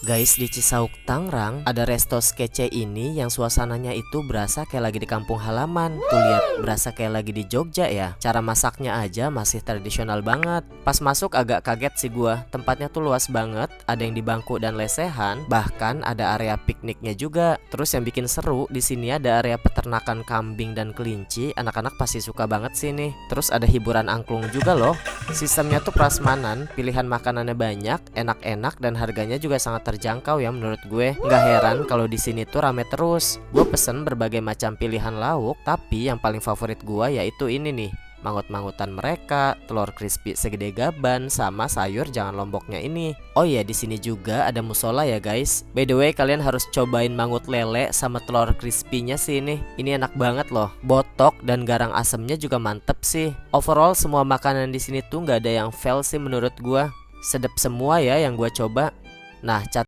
Guys, di Cisauk Tangerang ada resto skece ini yang suasananya itu berasa kayak lagi di kampung halaman. Tuh lihat, berasa kayak lagi di Jogja ya. Cara masaknya aja masih tradisional banget. Pas masuk agak kaget sih gua. Tempatnya tuh luas banget, ada yang di bangku dan lesehan, bahkan ada area pikniknya juga. Terus yang bikin seru di sini ada area peternakan kambing dan kelinci. Anak-anak pasti suka banget sih nih. Terus ada hiburan angklung juga loh. Sistemnya tuh prasmanan, pilihan makanannya banyak, enak-enak dan harganya juga sangat terjangkau ya menurut gue. Nggak heran kalau di sini tuh rame terus. Gue pesen berbagai macam pilihan lauk, tapi yang paling favorit gue yaitu ini nih, mangut-mangutan mereka, telur crispy segede gaban, sama sayur jangan lomboknya ini. Oh iya, di sini juga ada musola ya guys. By the way, kalian harus cobain mangut lele sama telur crispy-nya sih ini. Ini enak banget loh. Botok dan garang asemnya juga mantep sih. Overall semua makanan di sini tuh nggak ada yang fail sih menurut gua. Sedep semua ya yang gua coba. Nah,